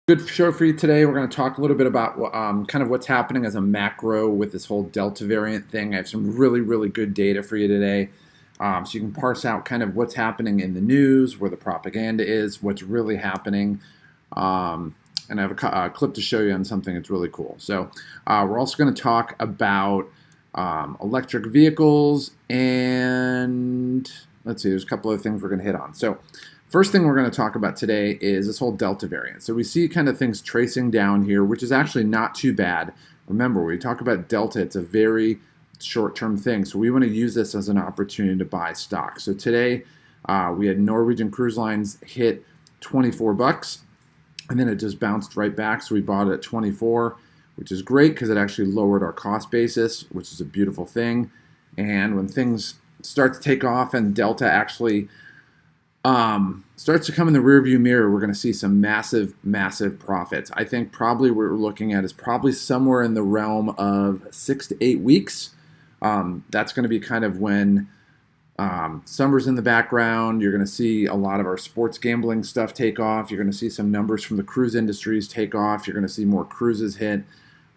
Good show for you today. We're going to talk a little bit about kind of what's happening as a macro with this whole Delta variant thing. I have some really, really good data for you today. So you can parse out kind of what's happening in the news, where the propaganda is, what's really happening. And I have a clip to show you on something that's really cool. So we're also going to talk about electric vehicles, and let's see, there's a couple of things we're going to hit on. So first thing we're going to talk about today is this whole Delta variant. So we see kind of things tracing down here, which is actually not too bad. Remember, when we talk about Delta, it's a very short-term thing. So we want to use this as an opportunity to buy stock. So today we had Norwegian Cruise Lines hit 24 bucks, and then it just bounced right back. So we bought it at 24, which is great because it actually lowered our cost basis, which is a beautiful thing. And when things start to take off and Delta actually starts to come in the rearview mirror, we're going to see some massive, massive profits. I think probably what we're looking at is probably somewhere in the realm of 6 to 8 weeks. That's going to be kind of when summer's in the background. You're going to see a lot of our sports gambling stuff take off. You're going to see some numbers from the cruise industries take off. You're going to see more cruises hit.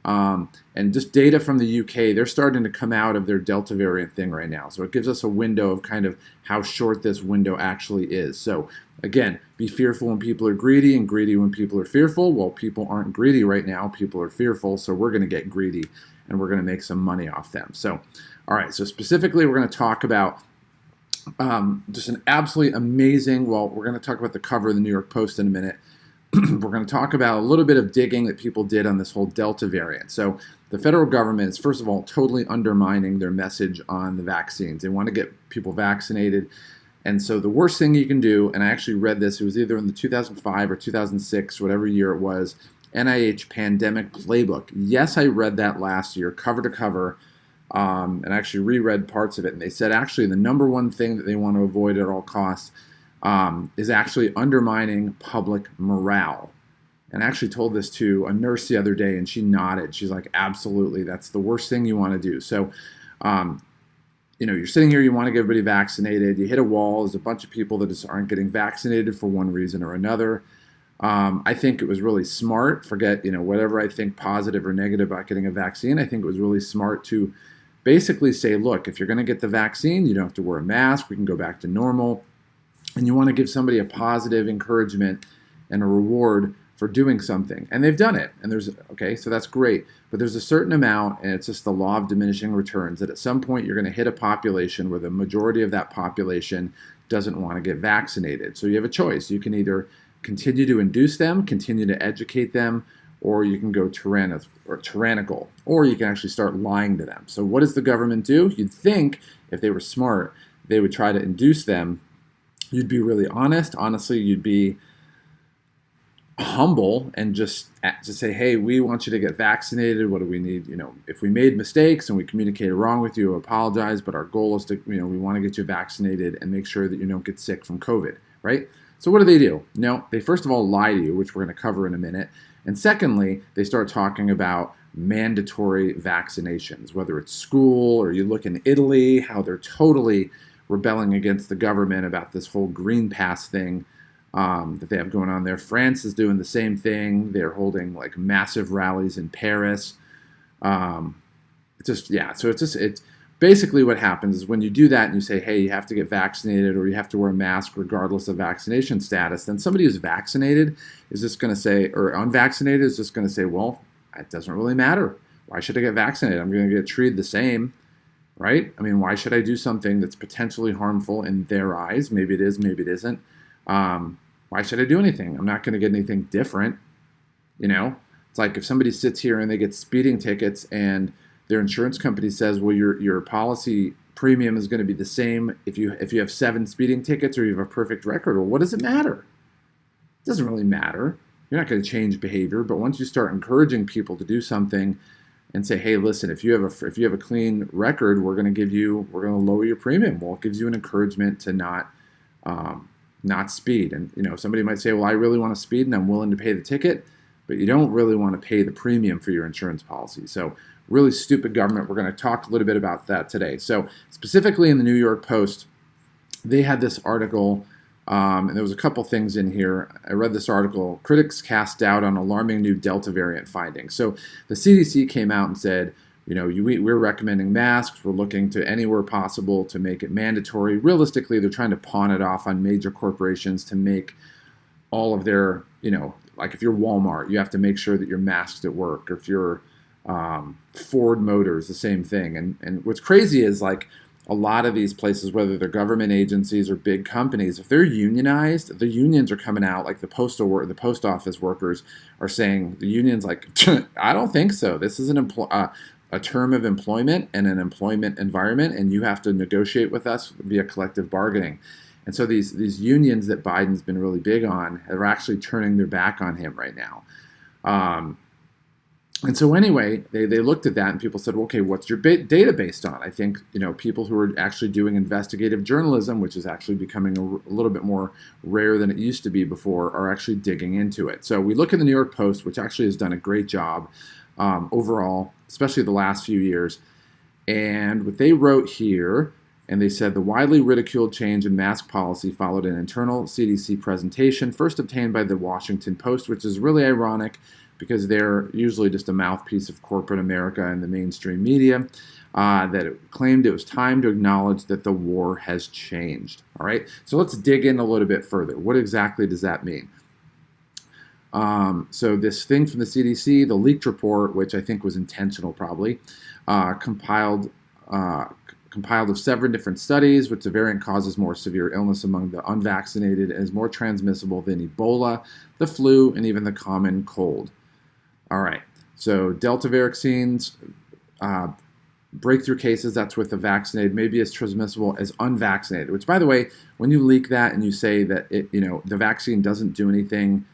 And just data from the UK, they're starting to come out of their Delta variant thing right now. So it gives us a window of kind of how short this window actually is. So again, be fearful when people are greedy and greedy when people are fearful. Well, people aren't greedy right now. People are fearful. So we're going to get greedy and we're going to make some money off them. So, all right. So specifically, we're going to talk about just an absolutely amazing, well, we're going to talk about the cover of the New York Post in a minute. We're going to talk about a little bit of digging that people did on this whole Delta variant. So the federal government is, first of all, totally undermining their message on the vaccines. They want to get people vaccinated. And so the worst thing you can do, and I actually read this, it was either in the 2005 or 2006, whatever year it was, NIH Pandemic Playbook. Yes, I read that last year, cover to cover, and actually reread parts of it. And they said actually the number one thing that they want to avoid at all costs is actually undermining public morale. And I actually told this to a nurse the other day, and she nodded. She's like, absolutely, that's the worst thing you want to do. So, you're sitting here, you want to get everybody vaccinated. You hit a wall. There's a bunch of people that just aren't getting vaccinated for one reason or another. I think it was really smart. Forget, whatever I think positive or negative about getting a vaccine. I think it was really smart to basically say, look, if you're going to get the vaccine, you don't have to wear a mask. We can go back to normal. And you want to give somebody a positive encouragement and a reward for doing something. And they've done it. And so that's great. But there's a certain amount, and it's just the law of diminishing returns, that at some point you're going to hit a population where the majority of that population doesn't want to get vaccinated. So you have a choice. You can either continue to induce them, continue to educate them, or you can go tyrannical, or you can actually start lying to them. So what does the government do? You'd think if they were smart, they would try to induce them. You'd be really honest. Honestly, you'd be humble and just say, hey, we want you to get vaccinated. What do we need? If we made mistakes and we communicated wrong with you, apologize. But our goal is to, we want to get you vaccinated and make sure that you don't get sick from COVID, right? So what do? No, they first of all lie to you, which we're going to cover in a minute. And secondly, they start talking about mandatory vaccinations, whether it's school or you look in Italy, how they're totally rebelling against the government about this whole green pass thing that they have going on there. France is doing the same thing. They're holding like massive rallies in Paris. It's basically what happens is when you do that and you say, hey, you have to get vaccinated or you have to wear a mask regardless of vaccination status, then somebody who's vaccinated is just going to say, or unvaccinated is just going to say, well, it doesn't really matter. Why should I get vaccinated? I'm going to get treated the same. Right? I mean, why should I do something that's potentially harmful in their eyes? Maybe it is, maybe it isn't. Why should I do anything? I'm not going to get anything different. It's like if somebody sits here and they get speeding tickets and their insurance company says, well, your policy premium is going to be the same if you have 7 speeding tickets or you have a perfect record. Well, what does it matter? It doesn't really matter. You're not going to change behavior. But once you start encouraging people to do something and say, hey, listen, if you have a clean record, we're going to lower your premium. Well, it gives you an encouragement to not speed. And somebody might say, well, I really want to speed and I'm willing to pay the ticket, but you don't really want to pay the premium for your insurance policy. So really stupid government. We're going to talk a little bit about that today. So specifically in the New York Post, they had this article And there was a couple things in here. I read this article. Critics cast doubt on alarming new Delta variant findings. So the CDC came out and said, we're recommending masks. We're looking to anywhere possible to make it mandatory. Realistically, they're trying to pawn it off on major corporations to make all of their, like if you're Walmart, you have to make sure that you're masked at work. Or if you're Ford Motors, the same thing. And what's crazy is like a lot of these places, whether they're government agencies or big companies, if they're unionized, the unions are coming out, like the post office workers are saying, the union's like, I don't think so. This is a term of employment and an employment environment, and you have to negotiate with us via collective bargaining. And so these unions that Biden's been really big on are actually turning their back on him right now. And so anyway, they looked at that and people said, well, okay, what's your data based on? I think, people who are actually doing investigative journalism, which is actually becoming a little bit more rare than it used to be before, are actually digging into it. So we look at the New York Post, which actually has done a great job overall, especially the last few years. And what they wrote here, and they said the widely ridiculed change in mask policy followed an internal CDC presentation first obtained by the Washington Post, which is really ironic because they're usually just a mouthpiece of corporate America and the mainstream media, that it claimed it was time to acknowledge that the war has changed. All right, so let's dig in a little bit further. What exactly does that mean? So this thing from the CDC, the leaked report, which I think was intentional probably, compiled of 7 different studies, which the variant causes more severe illness among the unvaccinated and is more transmissible than Ebola, the flu, and even the common cold. All right, so Delta vaccines, breakthrough cases, that's with the vaccinated, maybe as transmissible as unvaccinated, which, by the way, when you leak that and you say that the vaccine doesn't do anything,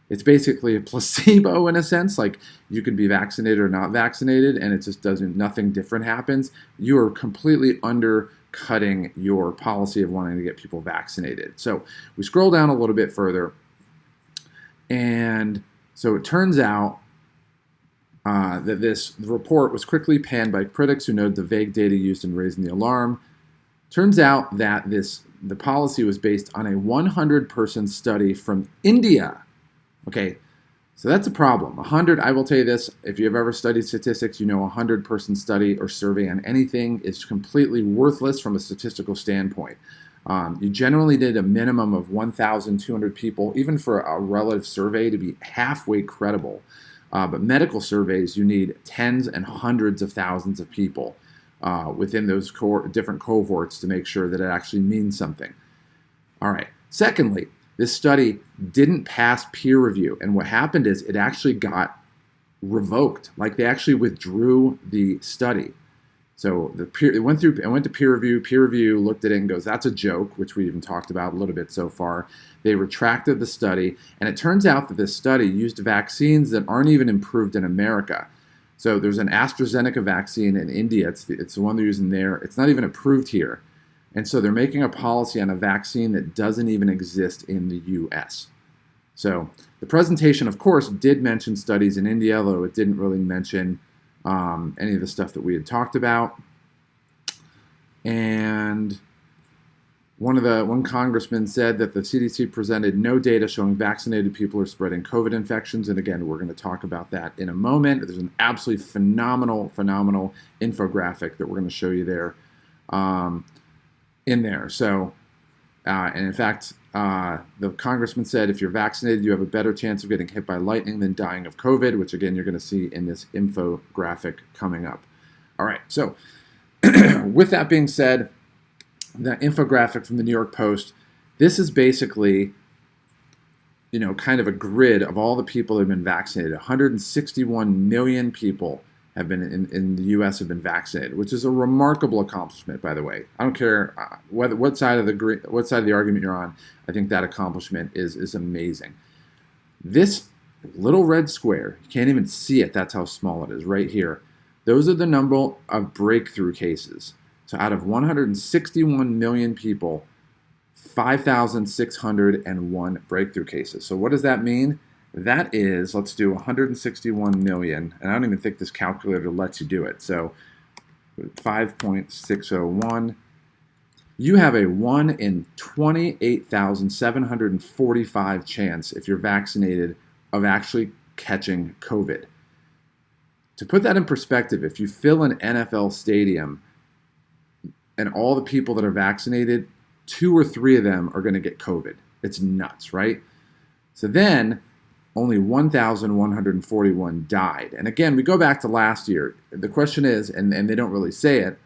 it's basically a placebo in a sense. Like you could be vaccinated or not vaccinated, and it just nothing different happens. You are completely undercutting your policy of wanting to get people vaccinated. So we scroll down a little bit further, and so it turns out that this report was quickly panned by critics who noted the vague data used in raising the alarm. Turns out that the policy was based on a 100-person study from India. Okay, so that's a problem. 100, I will tell you this, if you have ever studied statistics, a 100-person study or survey on anything is completely worthless from a statistical standpoint. You generally did a minimum of 1,200 people, even for a relative survey, to be halfway credible. But medical surveys, you need tens and hundreds of thousands of people within those different cohorts to make sure that it actually means something. All right. Secondly, this study didn't pass peer review, and what happened is it actually got revoked. Like they actually withdrew the study. So it went to peer review. Peer review looked at it and goes, "That's a joke," which we even talked about a little bit so far. They retracted the study, and it turns out that this study used vaccines that aren't even approved in America. So there's an AstraZeneca vaccine in India. It's the one they're using there. It's not even approved here. And so they're making a policy on a vaccine that doesn't even exist in the U.S. So the presentation, of course, did mention studies in India, although it didn't really mention any of the stuff that we had talked about. And one congressman said that the CDC presented no data showing vaccinated people are spreading COVID infections. And again, we're going to talk about that in a moment. There's an absolutely phenomenal infographic that we're going to show you there. In there. So, and in fact, the congressman said if you're vaccinated, you have a better chance of getting hit by lightning than dying of COVID, which again, you're going to see in this infographic coming up. All right. So with that being said, the infographic from the New York Post, this is basically, kind of a grid of all the people that have been vaccinated. 161 million people have been in the U.S. have been vaccinated, which is a remarkable accomplishment, by the way. I don't care what side of the argument you're on. I think that accomplishment is amazing. This little red square, you can't even see it. That's how small it is right here. Those are the number of breakthrough cases. So out of 161 million people, 5,601 breakthrough cases. So what does that mean? That is, let's do 161 million, and I don't even think this calculator lets you do it. So 5.601 You have a 1 in 28,745 chance, if you're vaccinated, of actually catching COVID. To put that in perspective, if you fill an NFL stadium and all the people that are vaccinated, 2 or 3 of them are going to get COVID. It's nuts, right? So then only 1,141 died. And again, we go back to last year. The question is, and they don't really say it,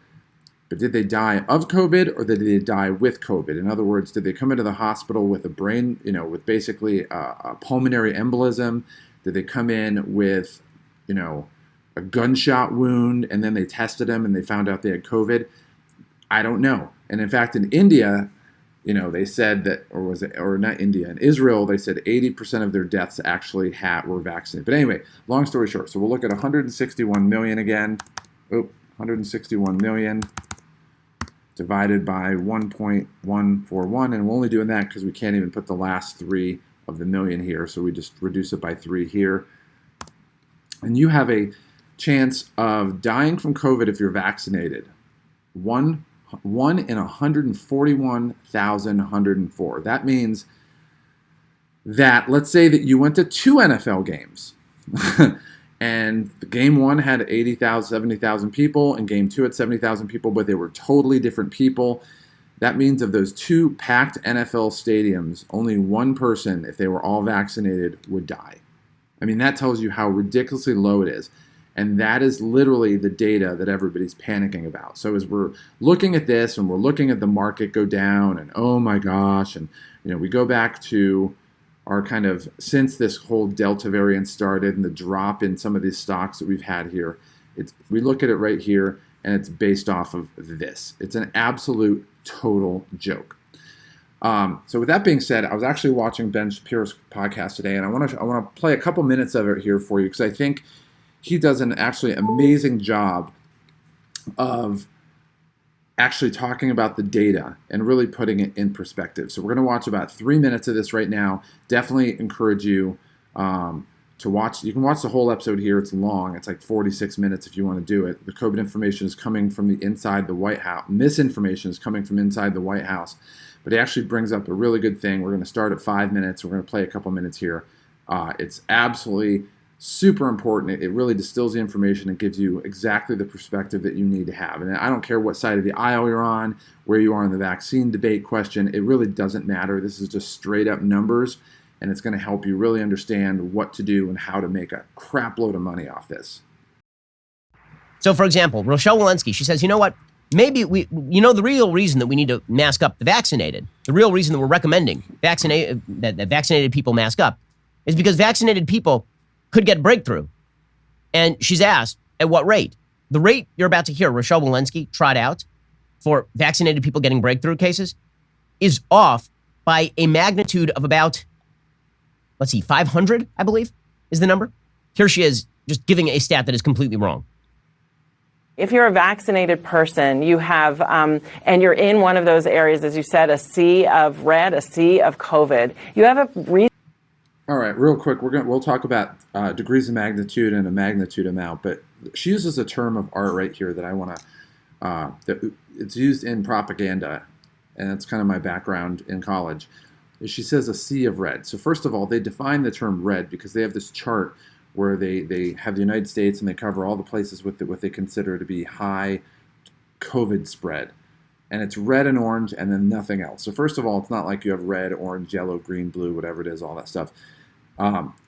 but did they die of COVID or did they die with COVID? In other words, did they come into the hospital with a brain, with basically a pulmonary embolism? Did they come in with, a gunshot wound and then they tested them and they found out they had COVID? I don't know. And in fact, in India, they said that, or not India, in Israel, they said 80% of their deaths actually were vaccinated. But anyway, long story short, so we'll look at 161 million again. 161 million. Divided by 1.141, and we're only doing that because we can't even put the last 3 of the million here, so we just reduce it by 3 here. And you have a chance of dying from COVID if you're vaccinated. 1 in 141,104. That means that, let's say that you went to 2 NFL games. And game 1 had 80,000, 70,000 people, and game 2 had 70,000 people, but they were totally different people. That means of those 2 packed NFL stadiums, only 1 person, if they were all vaccinated, would die. I mean, that tells you how ridiculously low it is. And that is literally the data that everybody's panicking about. So as we're looking at this and we're looking at the market go down and oh my gosh, and we go back to our kind of, since this whole Delta variant started and the drop in some of these stocks that we've had here, we look at it right here and it's based off of this. It's an absolute total joke. So with that being said, I was actually watching Ben Shapiro's podcast today, and I want to play a couple minutes of it here for you because I think he does an actually amazing job of actually talking about the data and really putting it in perspective. So we're going to watch about 3 minutes of this right now. Definitely encourage you to watch. You can watch the whole episode here. It's long. It's like 46 minutes if you want to do it. The COVID information is coming from the inside the White House. Misinformation is coming from inside the White House. But he actually brings up a really good thing. We're going to start at 5 minutes. We're going to play a couple minutes here. It's absolutely super important. It really distills the information and gives you exactly the perspective that you need to have. And I don't care what side of the aisle you're on, where you are in the vaccine debate question. It really doesn't matter. This is just straight up numbers, and it's going to help you really understand what to do and how to make a crap load of money off this. So, for example, Rochelle Walensky, she says, you know what? Maybe the real reason that we need to mask up the vaccinated, the real reason that we're recommending that vaccinated people mask up is because vaccinated people could get breakthrough. And she's asked, at what rate? The rate you're about to hear Rochelle Walensky trot out for vaccinated people getting breakthrough cases is off by a magnitude of about, 500, I believe, is the number. Here she is just giving a stat that is completely wrong. If you're a vaccinated person, you have, and you're in one of those areas, as you said, a sea of red, a sea of COVID, you have a reason. All right, real quick, we'll talk about degrees of magnitude and a magnitude amount, but she uses a term of art right here that I want to, that it's used in propaganda, and that's kind of my background in college. She says a sea of red. So first of all, they define the term red because they have this chart where they have the United States and they cover all the places with what they consider to be high COVID spread. And it's red and orange and then nothing else. So first of all, it's not like you have red, orange, yellow, green, blue, whatever it is, all that stuff.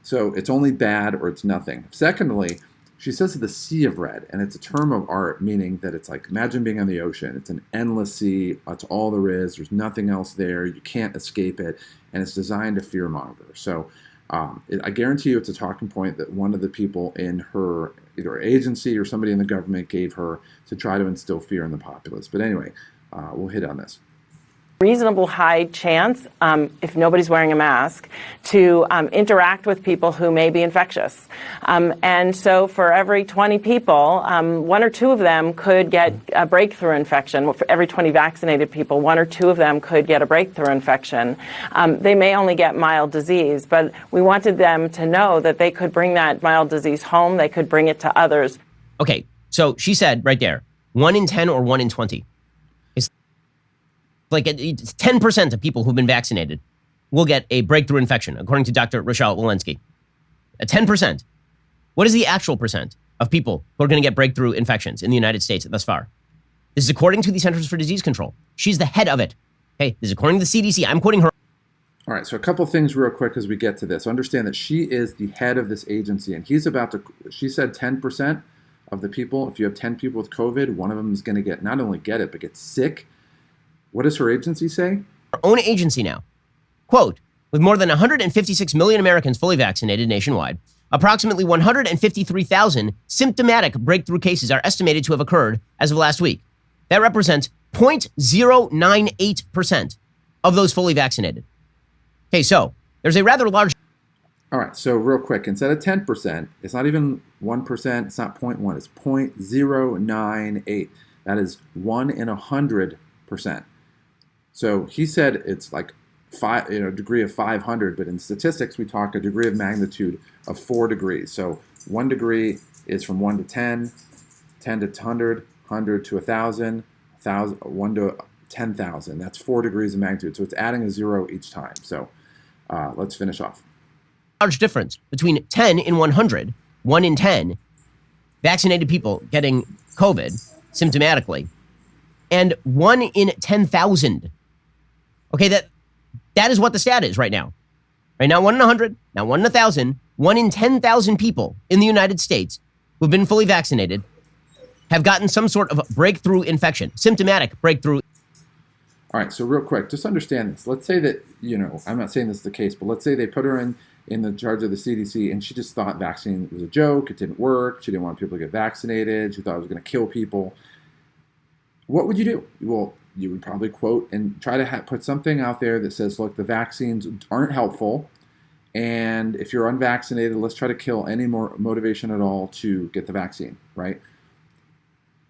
So it's only bad or it's nothing. Secondly, she says the sea of red, and it's a term of art, meaning that it's like, imagine being on the ocean. It's an endless sea. That's all there is. There's nothing else there. You can't escape it. And it's designed to fearmonger. So I guarantee you it's a talking point that one of the people in her, either agency or somebody in the government gave her to try to instill fear in the populace. But anyway, we'll hit on this. Reasonable high chance, if nobody's wearing a mask, to interact with people who may be infectious. And so for every 20 people, 1 or 2 of them could get a breakthrough infection. For every 20 vaccinated people, 1 or 2 of them could get a breakthrough infection. They may only get mild disease, but we wanted them to know that they could bring that mild disease home. They could bring it to others. Okay, so she said right there, 1 in 10 or 1 in 20. like it's 10% of people who've been vaccinated will get a breakthrough infection, according to Dr. Rochelle Walensky. 10%. What is the actual percent of people who are going to get breakthrough infections in the United States thus far? This is according to the Centers for Disease Control. She's the head of it. Okay, this is according to the CDC. I'm quoting her. All right, so a couple things real quick as we get to this. Understand that she is the head of this agency, and she said 10% of the people, if you have 10 people with COVID, one of them is going to not only get it, but get sick. What does her agency say? Her own agency now. Quote, with more than 156 million Americans fully vaccinated nationwide, approximately 153,000 symptomatic breakthrough cases are estimated to have occurred as of last week. That represents 0.098% of those fully vaccinated. Okay, so there's a rather large... All right, so real quick, instead of 10%, it's not even 1%, it's not 0.1, it's 0.098. That is 1 in 100%. So he said it's like a degree of 500, but in statistics, we talk a degree of magnitude of 4 degrees. So 1 degree is from 1 to 10, 10 to 100, 100 to 1,000, 1 to 10,000. That's 4 degrees of magnitude. So it's adding a 0 each time. So let's finish off. Large difference between 10 in 100, 1 in 10 vaccinated people getting COVID symptomatically, and 1 in 10,000. Okay, that is what the stat is right now. Right now, 1 in 100, now 1 in 1,000, 1 in 10,000 people in the United States who've been fully vaccinated have gotten some sort of breakthrough infection, symptomatic breakthrough. All right, so real quick, just understand this. Let's say that, I'm not saying this is the case, but let's say they put her in the charge of the CDC and she just thought vaccine was a joke, it didn't work, she didn't want people to get vaccinated, she thought it was going to kill people. What would you do? Well, you would probably quote and try to put something out there that says, look, the vaccines aren't helpful, and if you're unvaccinated, let's try to kill any more motivation at all to get the vaccine, right?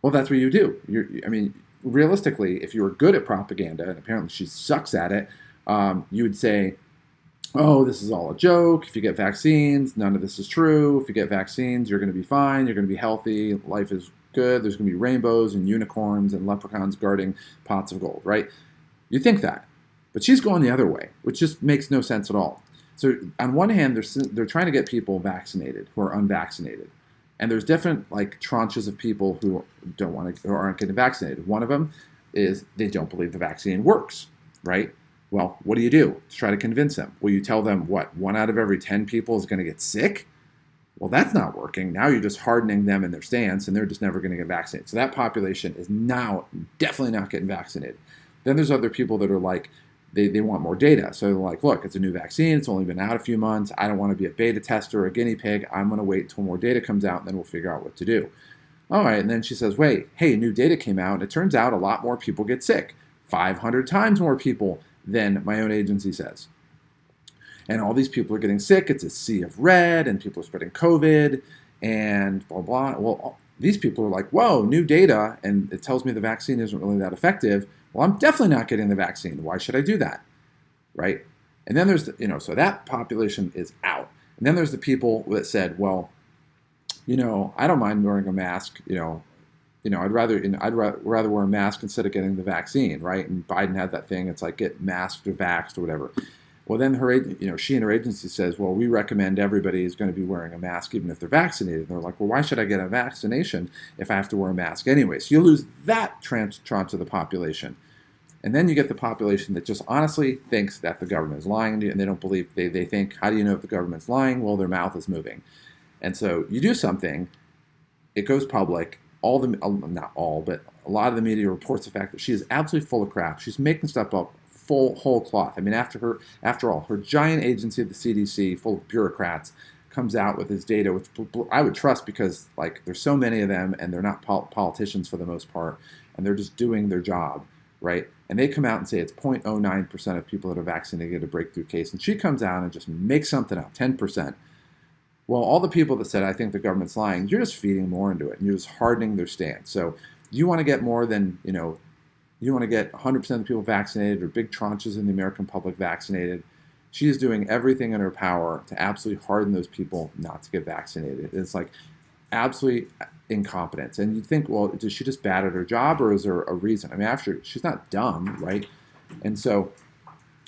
Well, that's what you do. Realistically, if you were good at propaganda, and apparently she sucks at it, you would say, oh, this is all a joke. If you get vaccines, none of this is true. If you get vaccines, you're going to be fine. You're going to be healthy. Life is good. There's going to be rainbows and unicorns and leprechauns guarding pots of gold, right? You think that. But she's going the other way, which just makes no sense at all. So on one hand, they're trying to get people vaccinated who are unvaccinated. And there's different tranches of people who aren't getting vaccinated. One of them is they don't believe the vaccine works, right? Well, what do you do to try to convince them? Well, you tell them, what, 1 out of every 10 people is going to get sick? Well, that's not working. Now you're just hardening them in their stance, and they're just never going to get vaccinated. So that population is now definitely not getting vaccinated. Then there's other people that are like, they want more data. So they're like, look, it's a new vaccine. It's only been out a few months. I don't want to be a beta tester or a guinea pig. I'm going to wait until more data comes out, and then we'll figure out what to do. All right, and then she says, wait, hey, new data came out, and it turns out a lot more people get sick. 500 times more people than my own agency says. And all these people are getting sick. It's a sea of red, and people are spreading COVID, and blah, blah. Well, these people are like, whoa, new data, and it tells me the vaccine isn't really that effective. Well, I'm definitely not getting the vaccine. Why should I do that? Right? And then there's, so that population is out. And then there's the people that said, well, I don't mind wearing a mask, I'd rather wear a mask instead of getting the vaccine, right? And Biden had that thing. It's like get masked or vaxxed or whatever. Well, then she and her agency says, well, we recommend everybody is going to be wearing a mask even if they're vaccinated. And they're like, well, why should I get a vaccination if I have to wear a mask anyway? So you lose that tranche of the population. And then you get the population that just honestly thinks that the government is lying to you, and they don't believe, they think, how do you know if the government's lying? Well, their mouth is moving. And so you do something, it goes public, not all, but a lot of the media reports the fact that she is absolutely full of crap. She's making stuff up whole cloth. After all, her giant agency, the CDC, full of bureaucrats, comes out with this data, which I would trust because there's so many of them, and they're not politicians for the most part, and they're just doing their job, right? And they come out and say it's 0.09% of people that are vaccinated get a breakthrough case, and she comes out and just makes something up, 10%. Well, all the people that said, I think the government's lying, you're just feeding more into it, and you're just hardening their stance. So you want to get more than, you want to get 100% of the people vaccinated or big tranches in the American public vaccinated. She is doing everything in her power to absolutely harden those people not to get vaccinated. It's absolutely incompetence. And you'd think, well, is she just bad at her job, or is there a reason? She's not dumb, right? And so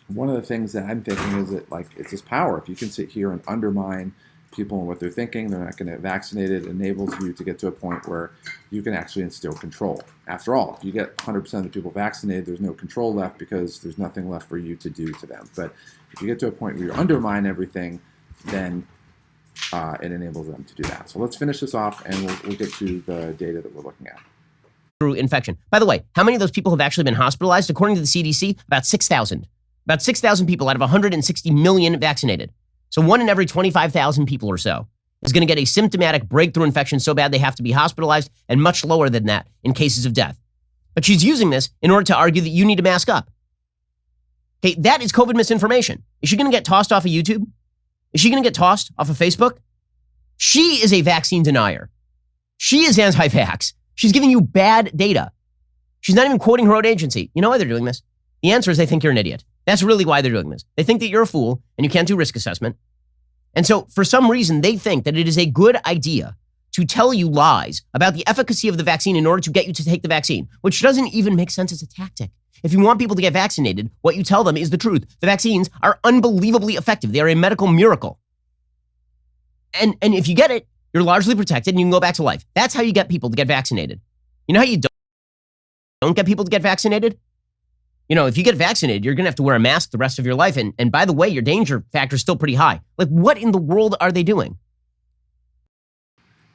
one of the things that I'm thinking is that, like, it's this power. If you can sit here and undermine people and what they're thinking, they're not going to get vaccinated. It enables you to get to a point where you can actually instill control. After all, if you get 100% of the people vaccinated, there's no control left because there's nothing left for you to do to them. But if you get to a point where you undermine everything, then it enables them to do that. So let's finish this off, and we'll get to the data that we're looking at. Through infection. By the way, how many of those people have actually been hospitalized? According to the CDC, about 6,000. About 6,000 people out of 160 million vaccinated. So 1 in every 25,000 people or so is going to get a symptomatic breakthrough infection so bad they have to be hospitalized, and much lower than that in cases of death. But she's using this in order to argue that you need to mask up. Okay, that is COVID misinformation. Is she going to get tossed off of YouTube? Is she going to get tossed off of Facebook? She is a vaccine denier. She is anti-vax. She's giving you bad data. She's not even quoting her own agency. You know why they're doing this? The answer is they think you're an idiot. That's really why they're doing this. They think that you're a fool and you can't do risk assessment. And so for some reason, they think that it is a good idea to tell you lies about the efficacy of the vaccine in order to get you to take the vaccine, which doesn't even make sense as a tactic. If you want people to get vaccinated, what you tell them is the truth. The vaccines are unbelievably effective. They are a medical miracle. And if you get it, you're largely protected and you can go back to life. That's how you get people to get vaccinated. You know how you don't get people to get vaccinated? You know, if you get vaccinated, you're going to have to wear a mask the rest of your life. And by the way, your danger factor is still pretty high. Like, what in the world are they doing?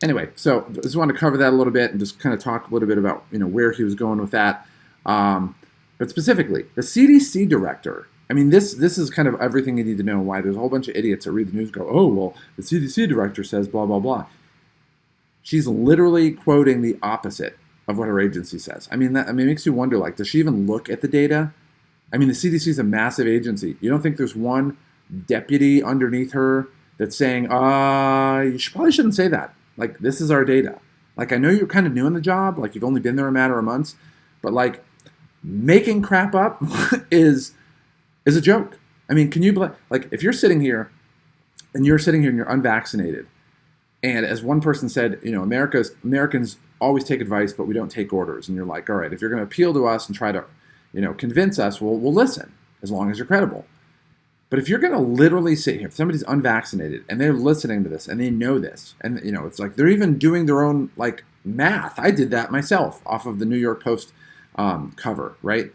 Anyway, so I just want to cover that a little bit and just kind of talk a little bit about, where he was going with that. But specifically, the CDC director, I mean, this is kind of everything you need to know why there's a whole bunch of idiots that read the news and go, oh, well, the CDC director says blah, blah, blah. She's literally quoting the opposite of what her agency says. I mean, it makes you wonder, like, does she even look at the data? I mean, the CDC is a massive agency. You don't think there's one deputy underneath her that's saying, you probably shouldn't say that. Like, this is our data. Like, I know you're kind of new in the job, like you've only been there a matter of months, but like making crap up is a joke. I mean, can you, like, if you're sitting here and you're unvaccinated, and as one person said, Americans always take advice, but we don't take orders. And you're like, all right, if you're going to appeal to us and try to, convince us, we'll listen as long as you're credible. But if you're going to literally sit here, if somebody's unvaccinated and they're listening to this and they know this, and it's like they're even doing their own like math. I did that myself off of the New York Post cover, right?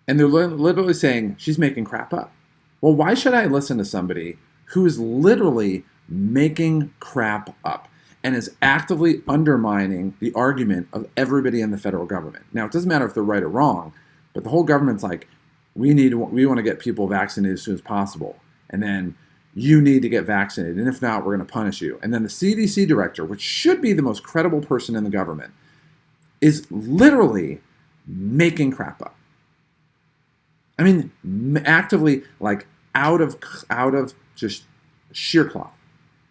And they're literally saying she's making crap up. Well, why should I listen to somebody who is literally making crap up and is actively undermining the argument of everybody in the federal government? Now, it doesn't matter if they're right or wrong, but the whole government's like, we want to get people vaccinated as soon as possible. And then you need to get vaccinated. And if not, we're going to punish you. And then the CDC director, which should be the most credible person in the government, is literally making crap up. I mean, actively, like out of just sheer cloth,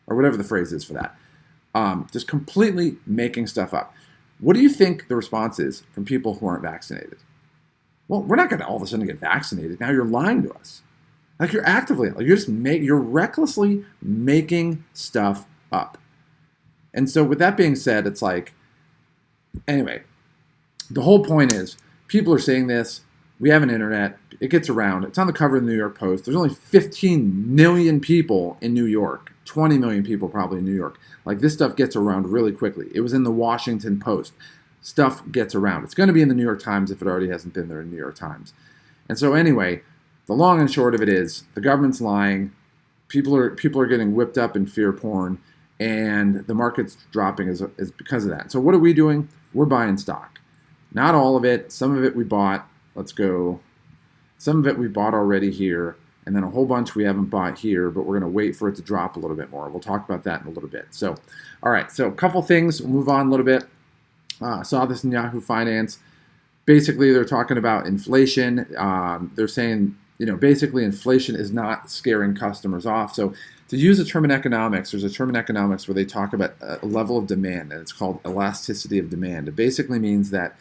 or whatever the phrase is for that. Just completely making stuff up. What do you think the response is from people who aren't vaccinated? Well, we're not going to all of a sudden get vaccinated. Now you're lying to us. Like, you're actively, you're recklessly making stuff up. And so with that being said, it's like, anyway, the whole point is people are saying this. We have an internet. It gets around. It's on the cover of the New York Post. There's only 15 million people in New York, 20 million people probably in New York. Like, this stuff gets around really quickly. It was in the Washington Post. Stuff gets around. It's going to be in the New York Times if it already hasn't been there in the New York Times. And so anyway, the long and short of it is the government's lying. People are getting whipped up in fear porn, and the market's dropping is because of that. So what are we doing? We're buying stock. Not all of it. Some of it we bought. Let's go. Some of it we bought already here, and then a whole bunch we haven't bought here, but we're going to wait for it to drop a little bit more. We'll talk about that in a little bit. So, all right. So a couple things. We'll move on a little bit. Saw this in Yahoo Finance. Basically, they're talking about inflation. They're saying, basically inflation is not scaring customers off. So to use a term in economics, there's a term in economics where they talk about a level of demand, and it's called elasticity of demand. It basically means that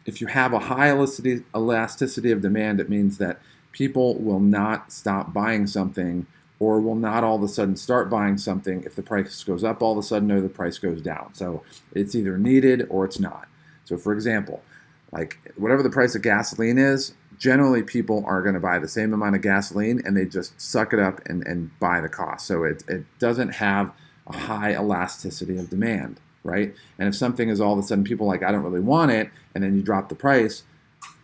if you have a high elasticity of demand, it means that people will not stop buying something, or will not all of a sudden start buying something if the price goes up all of a sudden or the price goes down. So it's either needed or it's not. So for example, Like whatever the price of gasoline is, generally people are going to buy the same amount of gasoline and they just suck it up and buy the cost. So it doesn't have a high elasticity of demand, right? And if something is all of a sudden people like, I don't really want it, and then you drop the price,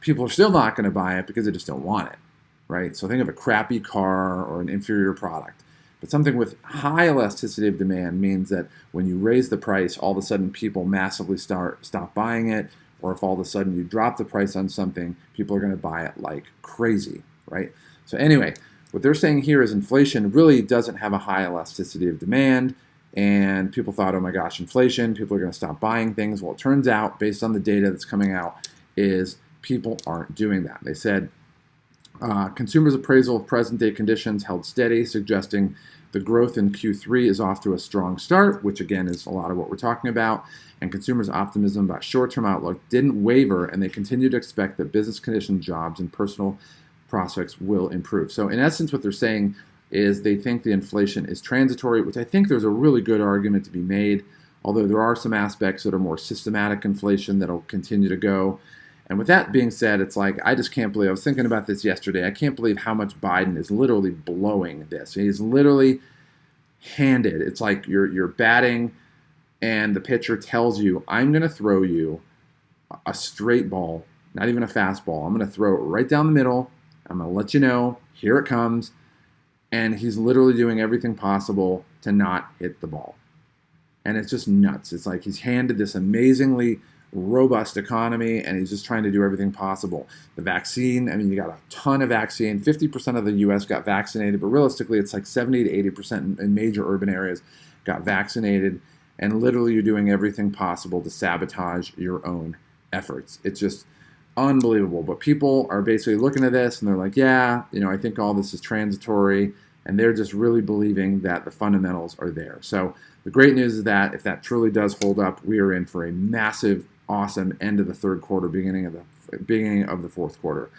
people are still not going to buy it because they just don't want it, right? So think of a crappy car or an inferior product. But something with high elasticity of demand means that when you raise the price, all of a sudden people massively stop buying it, or if all of a sudden you drop the price on something, people are going to buy it like crazy, right? So anyway, what they're saying here is inflation really doesn't have a high elasticity of demand, and people thought, oh my gosh, inflation, people are going to stop buying things. Well, it turns out, based on the data that's coming out, is people aren't doing that. They said consumers' appraisal of present-day conditions held steady, suggesting the growth in Q3 is off to a strong start, which again is a lot of what we're talking about. And consumers' optimism about short-term outlook didn't waver, and they continue to expect that business conditions, jobs, and personal prospects will improve. So in essence, what they're saying is they think the inflation is transitory, which I think there's a really good argument to be made, although there are some aspects that are more systematic inflation that'll continue to go. And with that being said, it's like, I just can't believe, I was thinking about this yesterday, I can't believe how much Biden is literally blowing this. He's literally handed, it's like you're batting and the pitcher tells you, I'm going to throw you a straight ball, not even a fastball. I'm going to throw it right down the middle. I'm going to let you know, here it comes. And he's literally doing everything possible to not hit the ball. And it's just nuts. It's like he's handed this amazingly robust economy, and he's just trying to do everything possible. The vaccine, I mean, you got a ton of vaccine. 50% of the U.S. got vaccinated, but realistically, it's like 70 to 80% in major urban areas got vaccinated, and literally you're doing everything possible to sabotage your own efforts. It's just unbelievable. But people are basically looking at this, and they're like, yeah, I think all this is transitory, and they're just really believing that the fundamentals are there. So the great news is that if that truly does hold up, we are in for a massive, awesome end of the third quarter, beginning of the fourth quarter.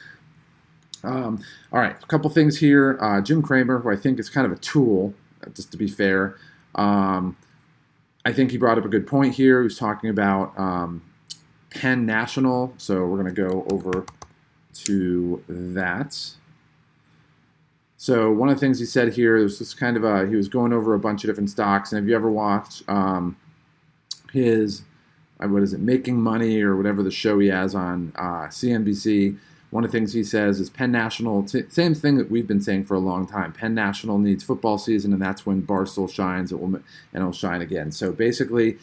All right, a couple things here. Jim Cramer, who I think is kind of a tool, just to be fair. I think he brought up a good point here. He was talking about Penn National, so we're going to go over to that. So one of the things he said here was just kind of he was going over a bunch of different stocks. And have you ever watched his, what is it, Making Money or whatever the show he has on CNBC? One of the things he says is Penn National, same thing that we've been saying for a long time. Penn National needs football season, and that's when Barstool shines, and it'll shine again. So basically,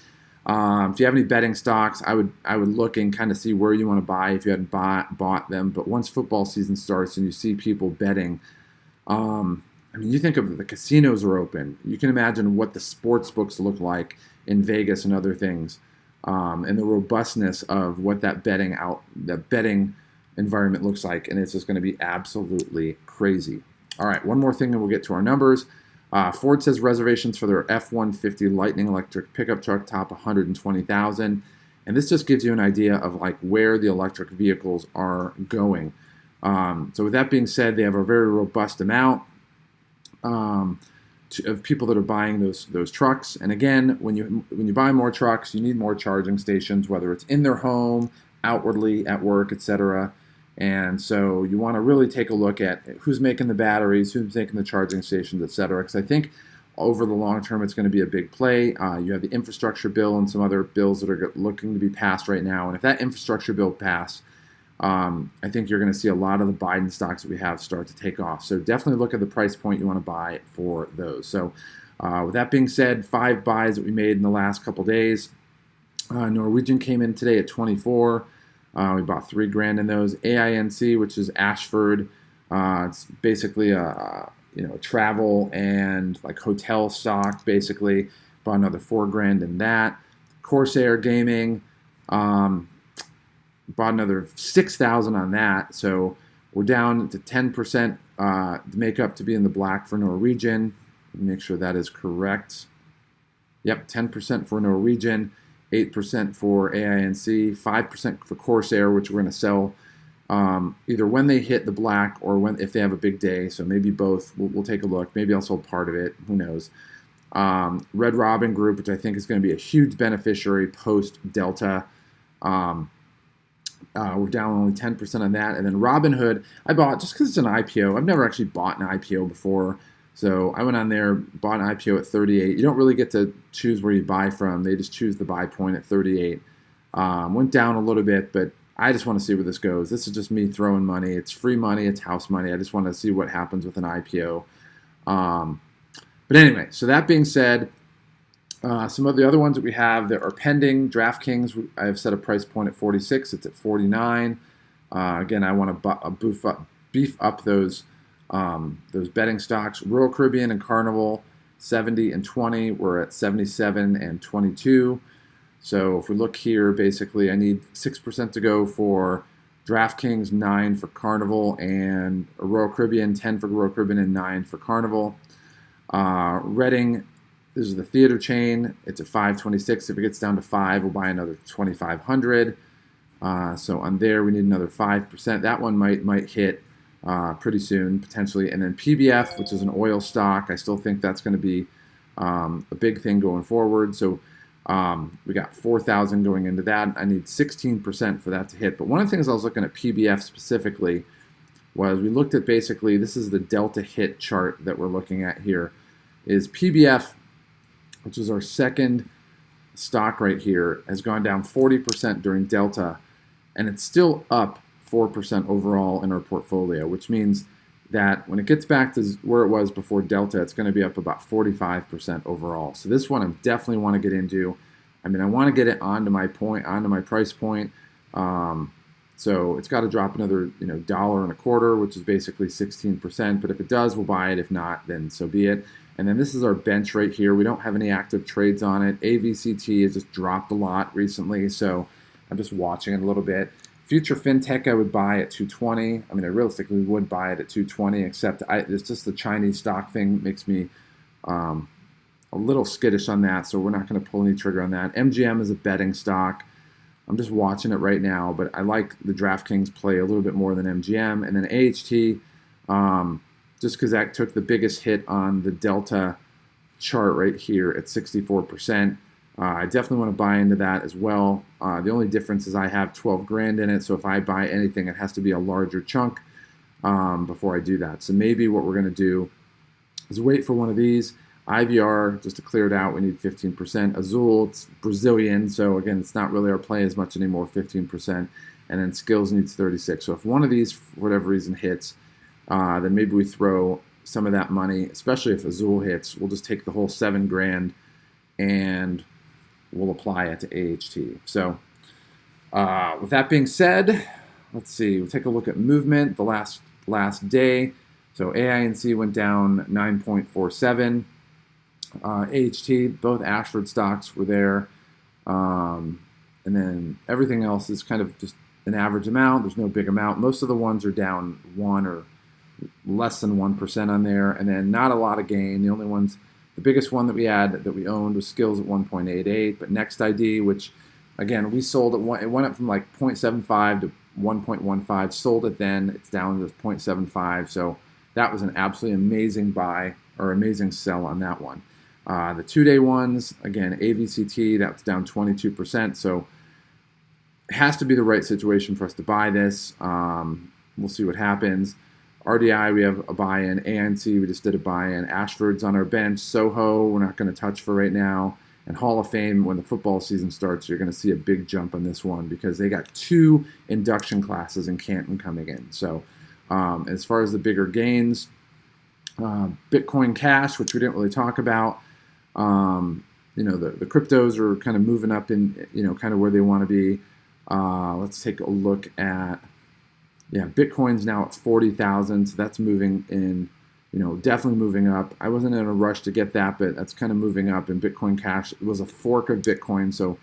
if you have any betting stocks, I would look and kind of see where you want to buy if you hadn't bought them. But once football season starts and you see people betting, I mean, you think of the casinos are open. You can imagine what the sports books look like in Vegas and other things, and the robustness of what that betting environment looks like, and it's just going to be absolutely crazy. All right, one more thing, and we'll get to our numbers. Ford says reservations for their F-150 Lightning electric pickup truck top 120,000, and this just gives you an idea of like where the electric vehicles are going. So with that being said, they have a very robust amount of people that are buying those trucks. And again, when you buy more trucks, you need more charging stations, whether it's in their home, outwardly, at work, etc. And so you want to really take a look at who's making the batteries, who's making the charging stations, etc. Because I think over the long term, it's going to be a big play. You have the infrastructure bill and some other bills that are looking to be passed right now. And if that infrastructure bill passes, I think you're going to see a lot of the Biden stocks that we have start to take off. So definitely look at the price point you want to buy for those. So with that being said, 5 buys that we made in the last couple days. Norwegian came in today at 24. We bought $3,000 in those. AINC, which is Ashford. It's basically a travel and like hotel stock. Basically, bought another $4,000 in that. Corsair Gaming. Bought another $6,000 on that, so we're down to 10% to make up to be in the black for Norwegian. Make sure that is correct. Yep, 10% for Norwegian, 8% for AINC, 5% for Corsair, which we're going to sell either when they hit the black or if they have a big day. So maybe both. We'll take a look. Maybe I'll sell part of it. Who knows? Red Robin Group, which I think is going to be a huge beneficiary post Delta. We're down only 10% on that. And then Robinhood, I bought just because it's an IPO. I've never actually bought an IPO before. So I went on there, bought an IPO at 38. You don't really get to choose where you buy from. They just choose the buy point at 38. Went down a little bit, but I just want to see where this goes. This is just me throwing money. It's free money. It's house money. I just want to see what happens with an IPO. But anyway, so that being said, some of the other ones that we have that are pending, DraftKings, I have set a price point at 46. It's at 49. Again, I want to beef up those betting stocks. Royal Caribbean and Carnival, 70 and 20. We're at 77 and 22. So if we look here, basically, I need 6% to go for DraftKings, 9 for Carnival, and Royal Caribbean, 10 for Royal Caribbean, and 9 for Carnival. Reading, this is the theater chain. It's at 526. If it gets down to 5, we'll buy another 2,500. So on there, we need another 5%. That one might hit pretty soon, potentially. And then PBF, which is an oil stock, I still think that's going to be a big thing going forward. So we got 4,000 going into that. I need 16% for that to hit. But one of the things I was looking at PBF specifically was we looked at basically, this is the delta hit chart that we're looking at here, is PBF, which is our second stock right here, has gone down 40% during delta, and it's still up 4% overall in our portfolio, which means that when it gets back to where it was before delta, it's going to be up about 45% overall. So this one I definitely want to get into. I mean, I want to get it onto my price point. So it's got to drop another, $1.25, which is basically 16%. But if it does, we'll buy it. If not, then so be it. And then this is our bench right here. We don't have any active trades on it. AVCT has just dropped a lot recently, so I'm just watching it a little bit. Future FinTech I would buy at 220. I mean, I realistically would buy it at 220, except it's just the Chinese stock thing makes me a little skittish on that, so we're not going to pull any trigger on that. MGM is a betting stock. I'm just watching it right now, but I like the DraftKings play a little bit more than MGM. And then AHT, just because that took the biggest hit on the Delta chart right here at 64%. I definitely want to buy into that as well. The only difference is I have 12 grand in it, so if I buy anything, it has to be a larger chunk before I do that. So maybe what we're going to do is wait for one of these. IVR, just to clear it out, we need 15%. Azul, it's Brazilian, so again, it's not really our play as much anymore, 15%. And then Skills needs 36. So if one of these, for whatever reason, hits, then maybe we throw some of that money, especially if Azul hits, we'll just take the whole 7 grand and we'll apply it to AHT. So with that being said, let's see, we'll take a look at movement the last day. So AINC went down 9.47. AHT, both Ashford stocks were there. And then everything else is kind of just an average amount. There's no big amount. Most of the ones are down 1 or less than 1% on there. And then not a lot of gain. The only ones, the biggest one that we had that we owned was Skills at 1.88. But Next ID, which again, we sold at one, it went up from like 0.75 to 1.15. Sold it then. It's down to 0.75. So that was an absolutely amazing buy or amazing sell on that one. The 2-day ones, again, AVCT, that's down 22%. So it has to be the right situation for us to buy this. We'll see what happens. RDI, we have a buy-in. ANC, we just did a buy-in. Ashford's on our bench. Soho, we're not going to touch for right now. And Hall of Fame, when the football season starts, you're going to see a big jump on this one because they got 2 induction classes in Canton coming in. So as far as the bigger gains, Bitcoin Cash, which we didn't really talk about, the cryptos are kind of moving up in, kind of where they want to be. Let's take a look at, Bitcoin's now at 40,000, so that's moving in, definitely moving up. I wasn't in a rush to get that, but that's kind of moving up. And Bitcoin Cash was a fork of Bitcoin, so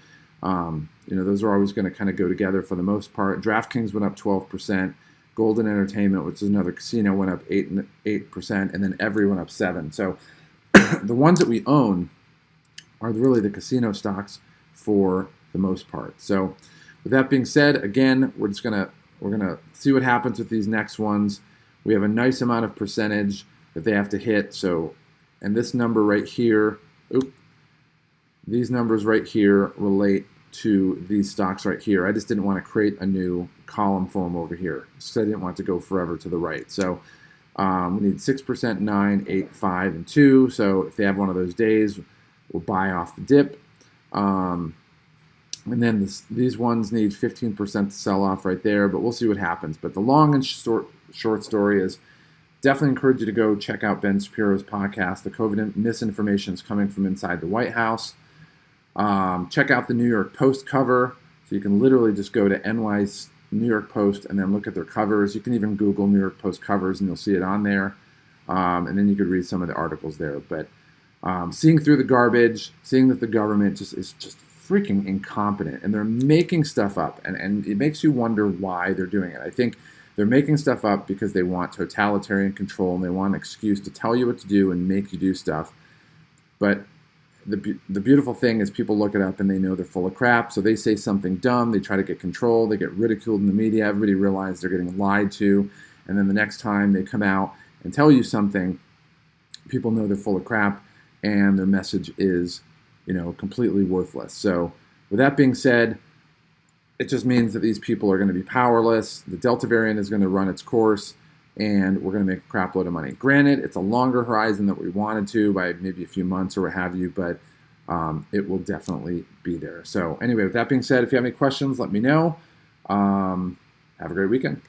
those are always going to kind of go together for the most part. DraftKings went up 12%. Golden Entertainment, which is another casino, went up 8%, and then Every went up 7%. So the ones that we own are really the casino stocks for the most part. So with that being said, again, we're gonna see what happens with these next ones. We have a nice amount of percentage that they have to hit. So, and this number right here, these numbers right here relate to these stocks right here. I just didn't want to create a new column for them over here. So I didn't want to go forever to the right. So we need 6%, 9, 8, 5, and 2. So if they have one of those days, we'll buy off the dip. And then these ones need 15% to sell off right there, but we'll see what happens. But the long and short story is definitely encourage you to go check out Ben Shapiro's podcast. The COVID misinformation is coming from inside the White House. Check out the New York Post cover. So you can literally just go to NY's New York Post and then look at their covers. You can even Google New York Post covers and you'll see it on there. And then you could read some of the articles there. But seeing through the garbage, seeing that the government is just freaking incompetent and they're making stuff up. And it makes you wonder why they're doing it. I think they're making stuff up because they want totalitarian control and they want an excuse to tell you what to do and make you do stuff. But the beautiful thing is people look it up and they know they're full of crap. So they say something dumb, they try to get control, they get ridiculed in the media, everybody realizes they're getting lied to. And then the next time they come out and tell you something, people know they're full of crap and their message is, completely worthless. So with that being said, it just means that these people are going to be powerless. The Delta variant is going to run its course, and we're going to make a crap load of money. Granted, it's a longer horizon than we wanted to by maybe a few months or what have you, but it will definitely be there. So anyway, with that being said, if you have any questions, let me know. Have a great weekend.